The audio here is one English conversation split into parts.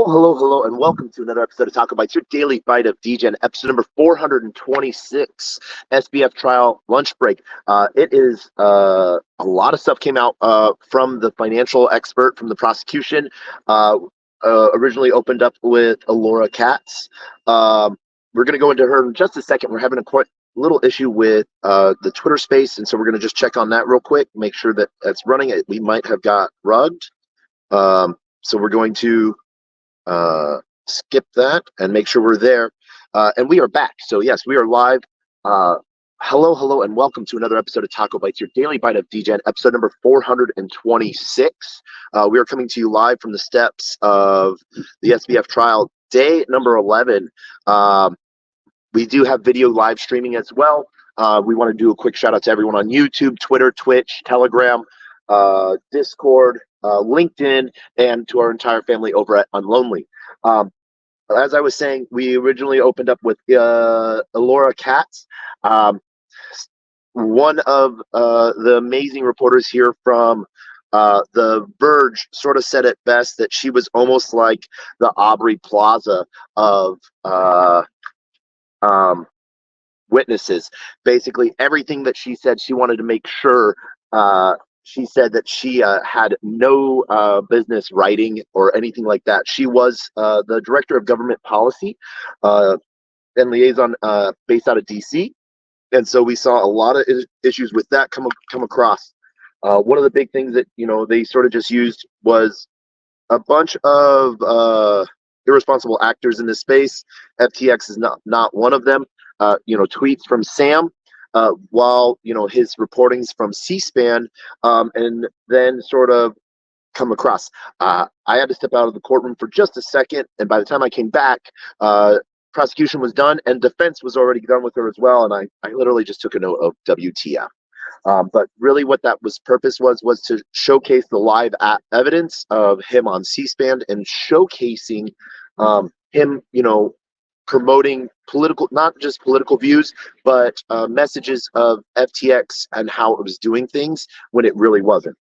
Hello, and welcome to another episode of TacoBytes, your daily bite of Degen, episode number 426, SBFTrial lunch break. It is a lot of stuff came out from the financial expert from the prosecution. Originally opened up with Alora Katz. We're going to go into her in just a second. We're having a quite little issue with the Twitter space, and so we're going to just check on that real quick, make sure that that's running. We might have got rugged. So we're going to skip that and make sure we're there. And we are back. So yes, we are live. Hello, and welcome to another episode of TacoBytes, your daily bite of Degen, episode number 426. We are coming to you live from the steps of the SBF trial, day number 11. We do have video live streaming as well. We want to do a quick shout out to everyone on YouTube, Twitter, Twitch, Telegram, Discord, LinkedIn, and to our entire family over at Unlonely. As I was saying, we originally opened up with Alora Katz, one of the amazing reporters here from The Verge. Sort of said it best that she was almost like the Aubrey Plaza of witnesses. Basically, everything that she said, she wanted to make sure. She said that she had no business writing or anything like that. She was the director of government policy and liaison based out of DC. And so we saw a lot of issues with that come across. One of the big things that, they sort of just used was a bunch of irresponsible actors in this space. FTX is not one of them. Tweets from Sam. While his reportings from C-SPAN, and then sort of come across. I had to step out of the courtroom for just a second, and by the time I came back, prosecution was done and defense was already done with her as well, and I literally just took a note of WTF. But really what that purpose was to showcase the live evidence of him on C-SPAN and showcasing him, promoting not just political views, but messages of FTX and how it was doing things when it really wasn't.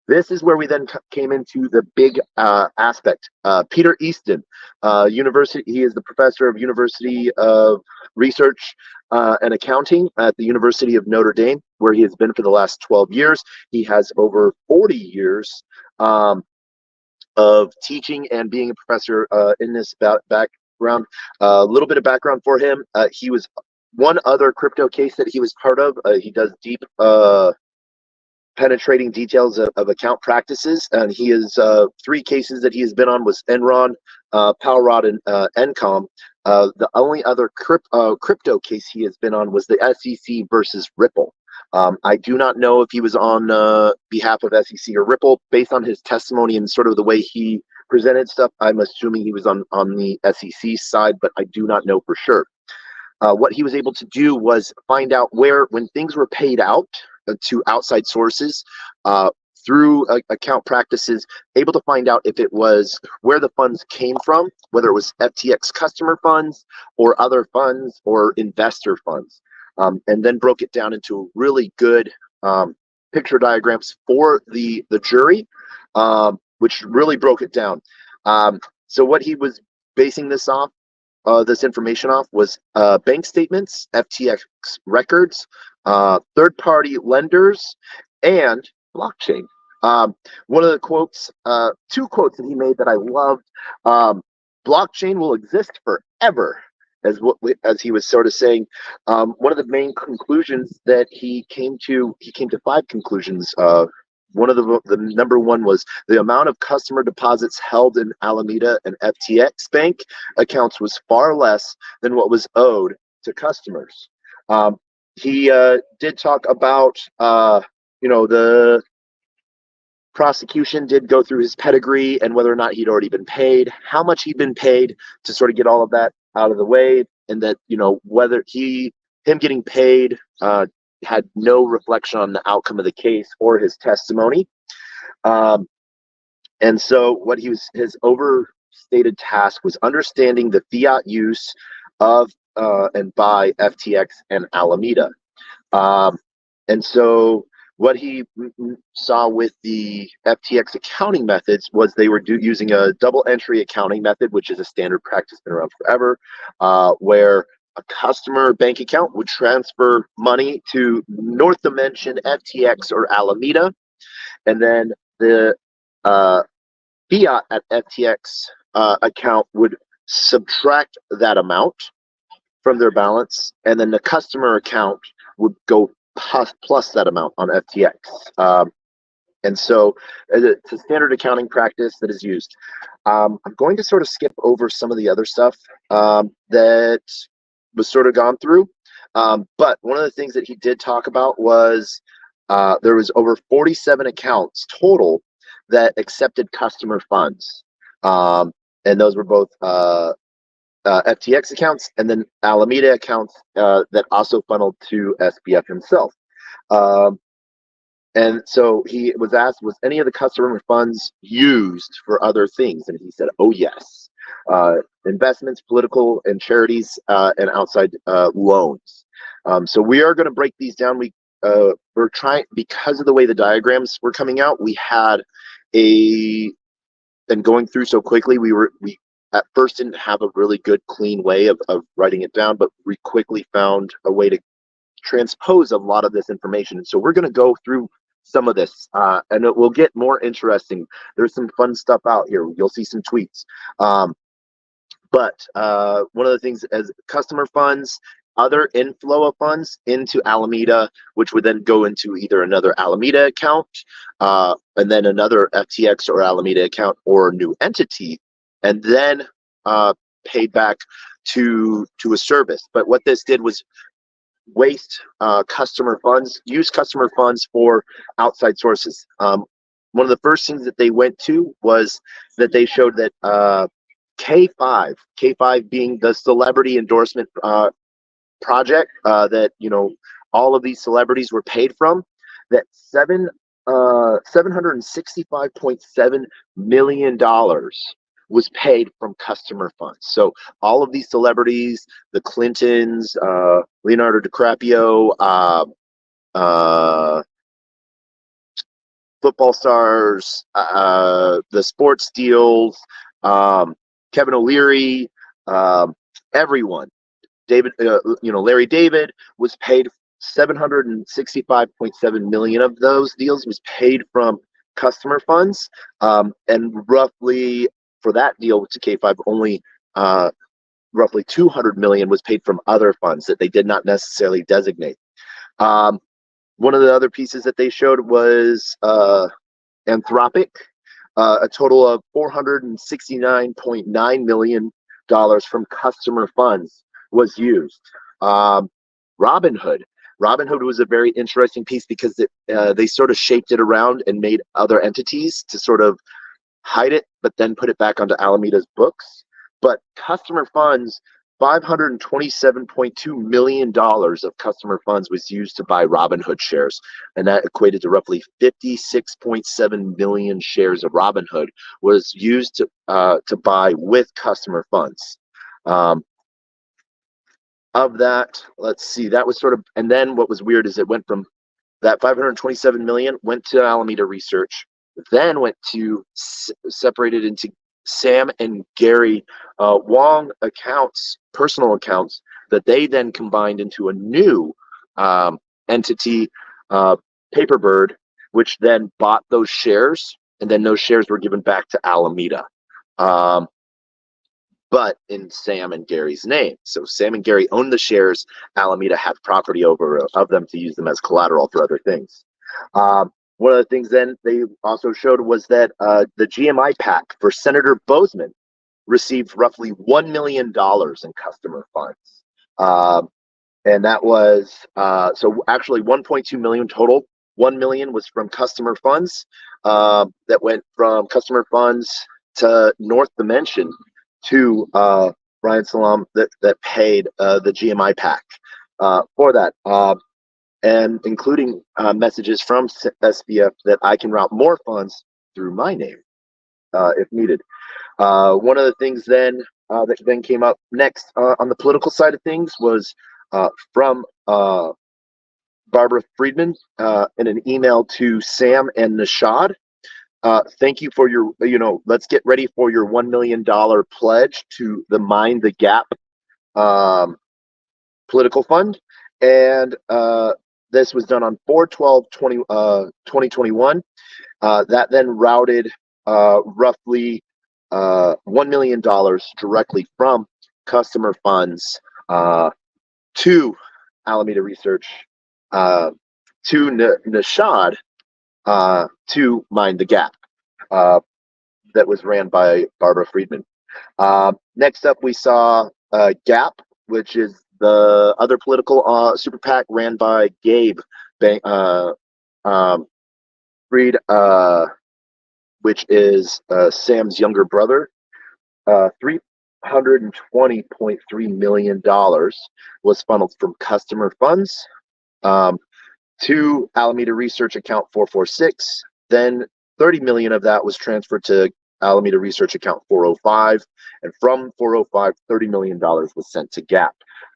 This is where we then came into the big aspect. Peter Easton, he is the professor of University of Research and Accounting at the University of Notre Dame, where he has been for the last 12 years. He has over 40 years of teaching and being a professor in this background. A little bit of background for him. He was one other crypto case that he was part of. He does deep penetrating details of account practices, and he is 3 cases that he has been on was Enron, Palrod, and Encom. The only other crypto case he has been on was the SEC versus Ripple. I do not know if he was on behalf of SEC or Ripple. Based on his testimony and sort of the way he presented stuff, I'm assuming he was on the SEC side, but I do not know for sure. What he was able to do was find out when things were paid out to outside sources through account practices, able to find out if it was where the funds came from, whether it was FTX customer funds or other funds or investor funds, and then broke it down into really good picture diagrams for the jury, which really broke it down. So what he was basing this information off was bank statements, FTX records, third-party lenders, and blockchain. One of the quotes, 2 quotes that he made that I loved, blockchain will exist forever, as he was sort of saying. One of the main conclusions that he came to 5 conclusions. One of the number one was the amount of customer deposits held in Alameda and FTX bank accounts was far less than what was owed to customers. He did talk about, the prosecution did go through his pedigree and whether or not he'd already been paid, how much he'd been paid, to sort of get all of that out of the way, and that, whether him getting paid had no reflection on the outcome of the case or his testimony. And so what his overstated task was understanding the fiat use of and by FTX and Alameda. And so what he saw with the FTX accounting methods was they were using a double entry accounting method, which is a standard practice, been around forever, where a customer bank account would transfer money to North Dimension, FTX, or Alameda, and then the fiat at FTX account would subtract that amount from their balance, and then the customer account would go plus that amount on FTX. And so it's a standard accounting practice that is used. I'm going to sort of skip over some of the other stuff that was sort of gone through. But one of the things that he did talk about was there was over 47 accounts total that accepted customer funds. And those were both FTX accounts and then Alameda accounts that also funneled to SBF himself. And so he was asked, was any of the customer funds used for other things? And he said, oh, yes. Investments, political, and charities, and outside loans. So we are going to break these down. We're trying, because of the way the diagrams were coming out, we had and going through so quickly, we at first didn't have a really good, clean way of writing it down, but we quickly found a way to transpose a lot of this information. And so we're going to go through some of this, and it will get more interesting. There's some fun stuff out here. You'll see some tweets. But one of the things as customer funds, other inflow of funds into Alameda, which would then go into either another Alameda account, and then another FTX or Alameda account or a new entity, and then paid back to a service. But what this did was waste customer funds, use customer funds for outside sources. One of the first things that they went to was that they showed that K5 being the celebrity endorsement project that all of these celebrities were paid from, that $765.7 million was paid from customer funds. So all of these celebrities, the Clintons, Leonardo DiCaprio, football stars, the sports deals, Kevin O'Leary, everyone. Larry David was paid 765.7 million of those deals was paid from customer funds, and roughly for that deal to K5, only roughly 200 million was paid from other funds that they did not necessarily designate. One of the other pieces that they showed was Anthropic, a total of $469.9 million from customer funds was used. Robinhood was a very interesting piece because they sort of shaped it around and made other entities to sort of hide it, but then put it back onto Alameda's books. But customer funds, $527.2 million of customer funds was used to buy Robinhood shares, and that equated to roughly 56.7 million shares of Robinhood was used to buy with customer funds. Of that, let's see, that was sort of, and then what was weird is it went from that 527 million went to Alameda Research, then went to separated into Sam and Gary Wong accounts, personal accounts, that they then combined into a new entity, Paperbird, which then bought those shares, and then those shares were given back to Alameda, but in Sam and Gary's name. So Sam and Gary owned the shares. Alameda had property of them to use them as collateral for other things. One of the things then they also showed was that the GMI PAC for Senator Bozeman received roughly $1 million in customer funds. And that was, so actually 1.2 million total. 1 million was from customer funds that went from customer funds to North Dimension to Brian Salam that paid the GMI PAC for that. And including messages from SBF that I can route more funds through my name if needed. One of the things then that then came up next on the political side of things was from Barbara Friedman in an email to Sam and Nishad. Thank you for your, let's get ready for your $1 million pledge to the Mind the Gap political fund. And this was done on 4/12/2021. That then routed roughly $1 million directly from customer funds to Alameda Research, to Nishad, to Mind the Gap, that was ran by Barbara Friedman. Next up, we saw GAP, which is the other political super PAC ran by Gabe Fried, which is Sam's younger brother. $320.3 million was funneled from customer funds to Alameda Research account 446. Then 30 million of that was transferred to Alameda Research account 405, and from 405, $30 million was sent to GAP.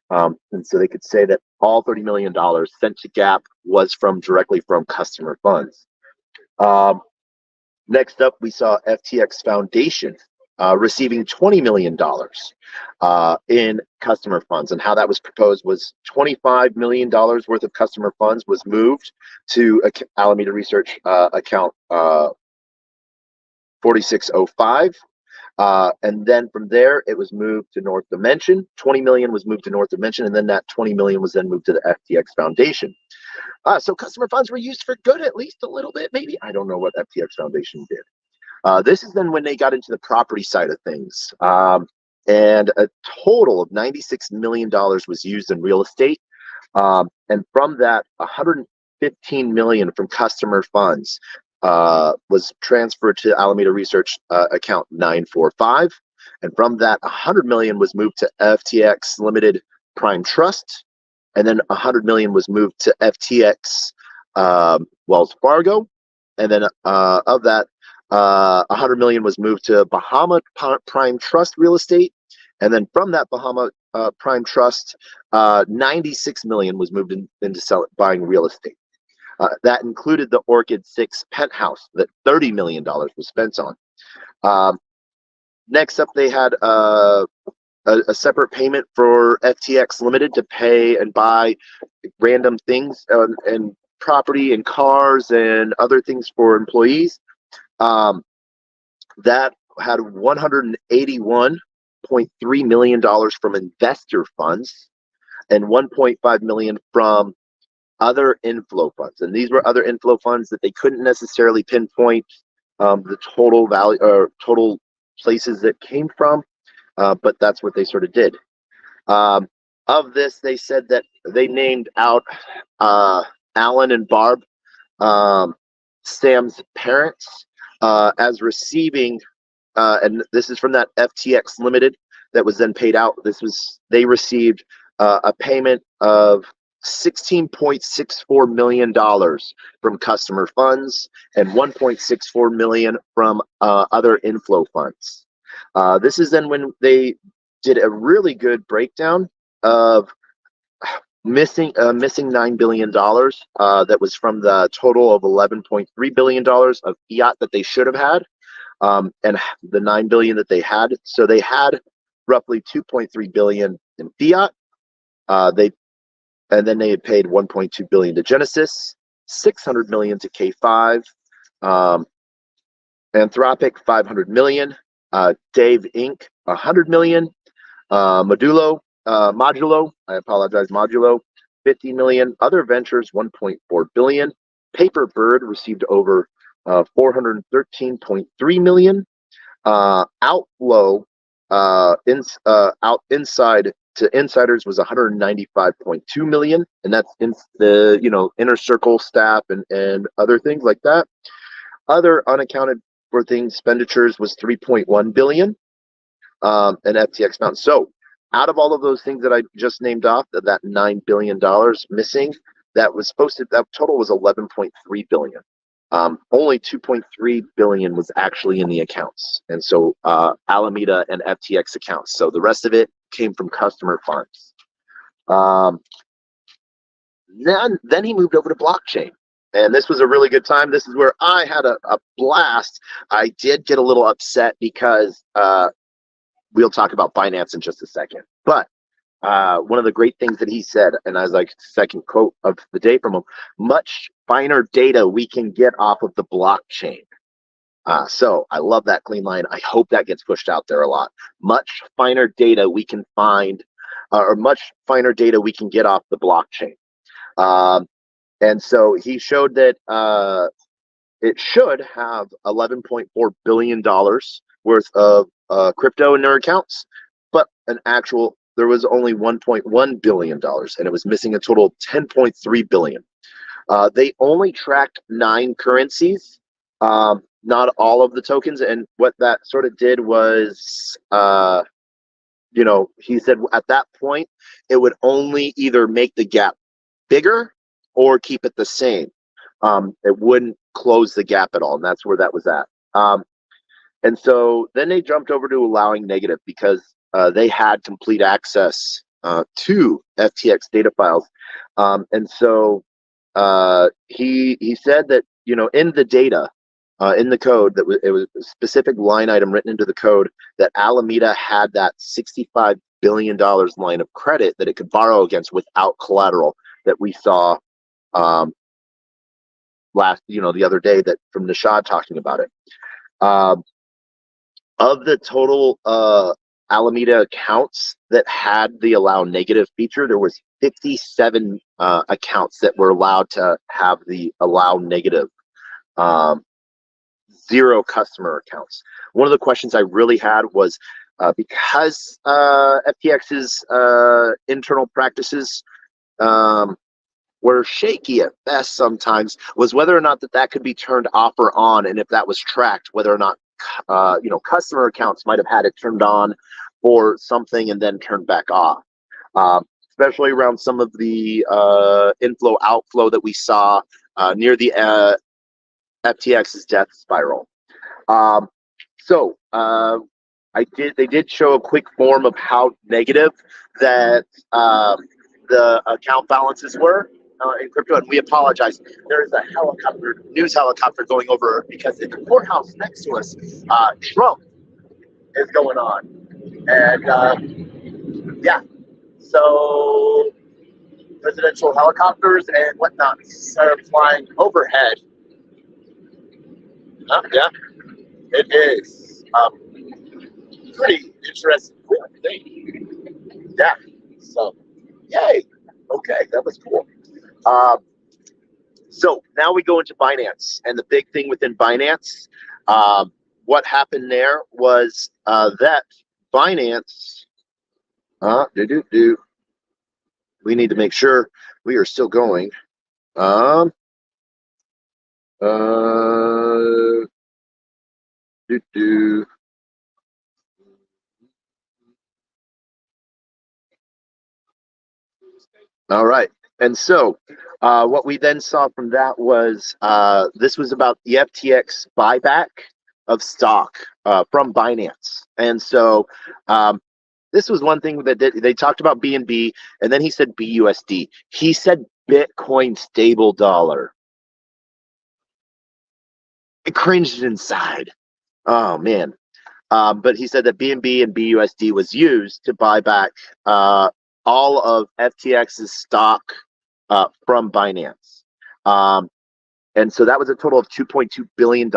And so they could say that all $30 million sent to GAP was directly from customer funds. Next up, we saw FTX Foundation receiving $20 million in customer funds, and how that was proposed was $25 million worth of customer funds was moved to Alameda Research account 4605. And then from there, it was moved to North Dimension. 20 million was moved to North Dimension, and then that 20 million was then moved to the FTX Foundation. So customer funds were used for good, at least a little bit, maybe. I don't know what FTX Foundation did. This is then when they got into the property side of things. And a total of $96 million was used in real estate. And from that, 115 million from customer funds was transferred to Alameda Research account 945. And from that, 100 million was moved to FTX Limited Prime Trust. And then 100 million was moved to FTX Wells Fargo. And then of that, 100 million was moved to Bahama Prime Trust Real Estate. And then from that Bahama Prime Trust, 96 million was moved into buying real estate. That included the Orchid 6 penthouse that $30 million was spent on. Next up, they had a separate payment for FTX Limited to pay and buy random things and property and cars and other things for employees. That had $181.3 million from investor funds and 1.5 million from other inflow funds. And these were other inflow funds that they couldn't necessarily pinpoint the total value or total places that came from, but that's what they sort of did. Of this, they said that they named out Alan and Barb, Sam's parents, as receiving, and this is from that FTX Limited that was then paid out. They received a payment of $16.64 million from customer funds and $1.64 million from other inflow funds. This is then when they did a really good breakdown of missing $9 billion that was from the total of $11.3 billion of fiat that they should have had, and the $9 billion that they had. So they had roughly $2.3 billion in fiat. And then they had paid $1.2 billion to Genesis, $600 million to K5, Anthropic $500 million, Dave Inc. $100 million, Modulo, Modulo, $50 million, other ventures $1.4 billion, Paperbird received over $413.3 million, Outflow inside to insiders was $195.2 million, and that's in the inner circle staff and other things like that. Other unaccounted for things expenditures was $3.1 billion, and FTX found. So out of all of those things that I just named off, that $9 billion missing, that total was $11.3 billion. Only $2.3 billion was actually in the accounts, and so Alameda and FTX accounts. So the rest of it came from customer funds. Then he moved over to blockchain. And this was a really good time. This is where I had a blast. I did get a little upset because we'll talk about finance in just a second. But one of the great things that he said, and I was like, second quote of the day from him, much finer data we can get off of the blockchain. So I love that clean line. I hope that gets pushed out there a lot. Much finer data we can find, or much finer data we can get off the blockchain. And so he showed that it should have $11.4 billion worth of crypto in their accounts, but there was only $1.1 billion, and it was missing a total of $10.3 billion. They only tracked 9 currencies, not all of the tokens, and what that sort of did was, he said at that point, it would only either make the gap bigger or keep it the same. It wouldn't close the gap at all, and that's where that was at. And so then they jumped over to allowing negative because they had complete access to FTX data files. And so he said that, in the data, in the code, it was a specific line item written into the code that Alameda had that $65 billion line of credit that it could borrow against without collateral that we saw the other day that from Nishad talking about it. Of the total Alameda accounts that had the allow negative feature, there was 57 accounts that were allowed to have the allow negative, 0 customer accounts. One of the questions I really had was because FTX's internal practices were shaky at best sometimes, was whether or not that could be turned off or on, and if that was tracked, whether or not customer accounts might have had it turned on or something and then turned back off, especially around some of the inflow outflow that we saw near the FTX's death spiral. They did show a quick form of how negative that the account balances were in crypto, and we apologize. There is a news helicopter going over because in the courthouse next to us, Trump is going on, and so presidential helicopters and whatnot are flying overhead. Yeah, it is pretty interesting thing. Yeah, so yay. Okay, that was cool. So now we go into Binance, and the big thing within Binance, what happened there was that Binance, we need to make sure we are still going. All right. And so what we then saw from that was this was about the FTX buyback of stock from Binance. And so this was one thing that they talked about BNB, and then he said BUSD. He said Bitcoin stable dollar. I cringed inside. Oh, man. But he said that BNB and BUSD was used to buy back all of FTX's stock from Binance. And so that was a total of $2.2 billion.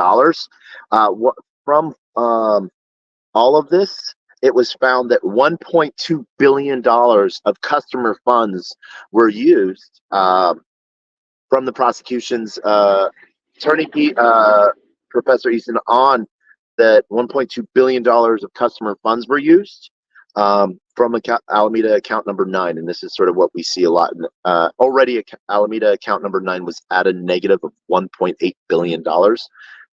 From all of this, it was found that $1.2 billion of customer funds were used from the prosecution's attorney, Professor Easton, on that $1.2 billion of customer funds were used from Alameda account number 9. And this is sort of what we see a lot. Already Alameda account number 9 was at a negative of $1.8 billion.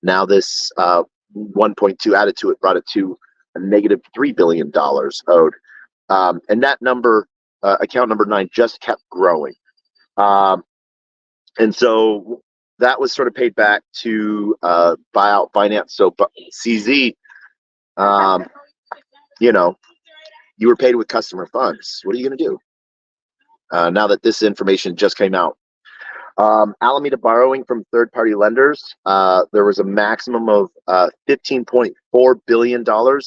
Now this 1.2 added to it brought it to a negative $3 billion owed. And that number, account number 9, just kept growing. And so that was sort of paid back to buy out Binance. So CZ, you were paid with customer funds. What are you going to do? now that this information just came out. Alameda borrowing from third-party lenders, there was a maximum of $15.4 billion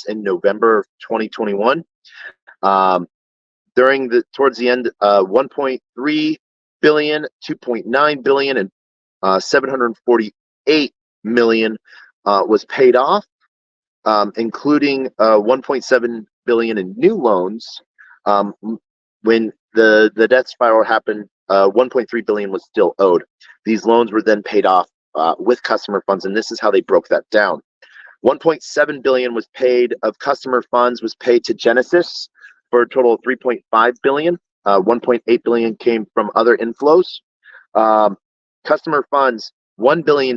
in November of 2021. Towards the end, 1.3 billion, 2.9 billion, and 748 million was paid off, including 1.7 billion in new loans. When the debt spiral happened, 1.3 billion was still owed. These loans were then paid off with customer funds, and this is how they broke that down. 1.7 billion was paid of customer funds was paid to Genesis for a total of 3.5 billion. 1.8 billion came from other inflows. Customer funds, $1 billion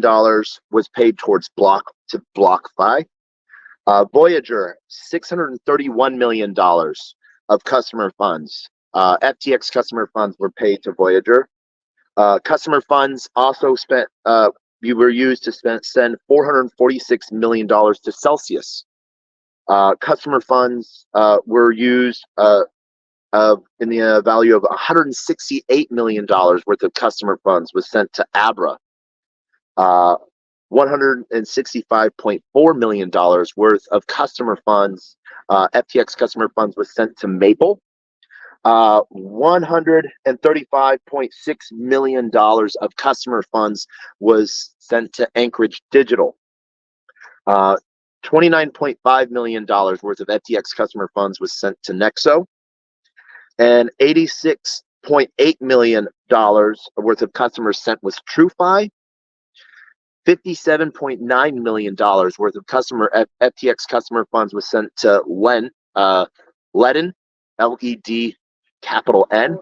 was paid towards BlockFi. Voyager, $631 million of customer funds. FTX customer funds were paid to Voyager. Customer funds also were used to send $446 million to Celsius. Customer funds were used in the value of $168 million worth of customer funds was sent to Abra. $165.4 million worth of customer funds, FTX customer funds, was sent to Maple. $135.6 million of customer funds was sent to Anchorage Digital. $29.5 million worth of FTX customer funds was sent to Nexo. And $86.8 million worth of customers sent was TrueFi. $57.9 million worth of FTX customer funds was sent to Ledn, LED capital N,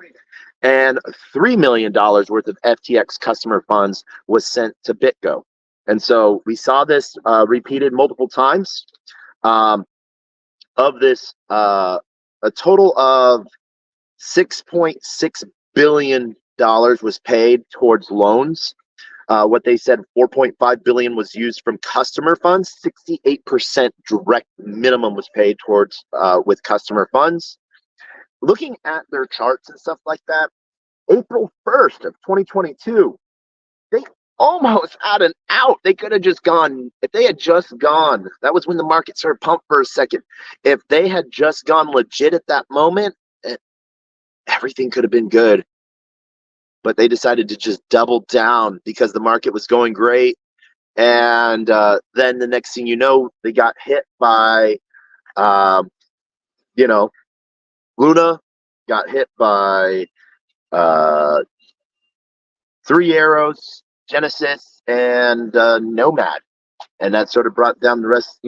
and $3 million worth of FTX customer funds was sent to BitGo. And so we saw this repeated multiple times. Of this, a total of $6.6 billion was paid towards loans. What they said, 4.5 billion was used from customer funds. 68% direct minimum was paid towards with customer funds. Looking at their charts and stuff like that, April 1st of 2022, they almost had an out. They could have just gone, if they had just gone, that was when the market started pumped for a second. If they had just gone legit at that moment, everything could have been good. But they decided to just double down because the market was going great. And then the next thing you know, they got hit by, Luna, got hit by Three Arrows, Genesis, and Nomad. And that sort of brought down the rest,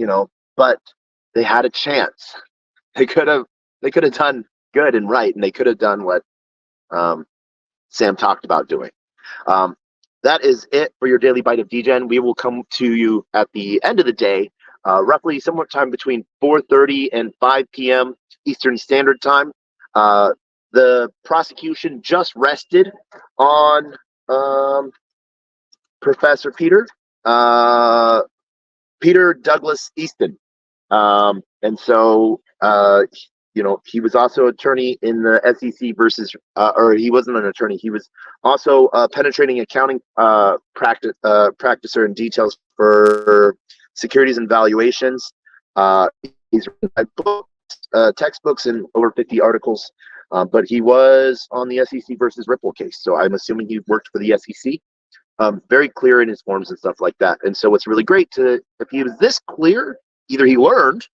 but they had a chance. They could have done good and right, and they could have done what Sam talked about doing. That is it for your daily bite of Degen. We will come to you at the end of the day, roughly somewhere time between 4:30 and 5 p.m. Eastern Standard Time. The prosecution just rested on Professor Peter Douglas Easton. And so, he was also attorney in the SEC versus, or he wasn't an attorney. He was also a penetrating accounting practicer in details for securities and valuations. He's written books, textbooks, and over 50 articles. But he was on the SEC versus Ripple case. So I'm assuming he worked for the SEC. Very clear in his forms and stuff like that. And so it's really great if he was this clear, either he learned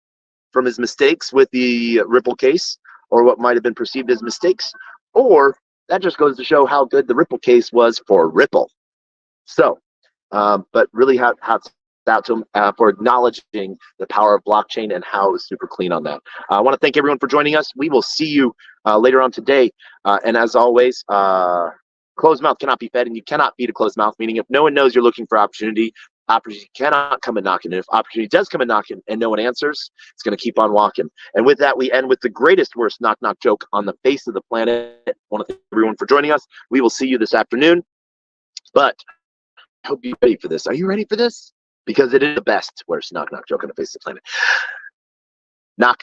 from his mistakes with the Ripple case, or what might have been perceived as mistakes, or that just goes to show how good the Ripple case was for Ripple. So, but really hats out to him for acknowledging the power of blockchain and how it was super clean on that. I want to thank everyone for joining us. We will see you later on today. And as always, closed mouth cannot be fed, and you cannot feed a closed mouth, meaning if no one knows you're looking for opportunity cannot come and knocking. And if opportunity does come and knocking and no one answers, it's going to keep on walking. And with that, we end with the greatest, worst knock joke on the face of the planet. I want to thank everyone for joining us. We will see you this afternoon. But I hope you're ready for this. Are you ready for this? Because it is the best, worst knock joke on the face of the planet. Knock.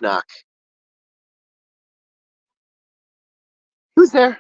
Who's there?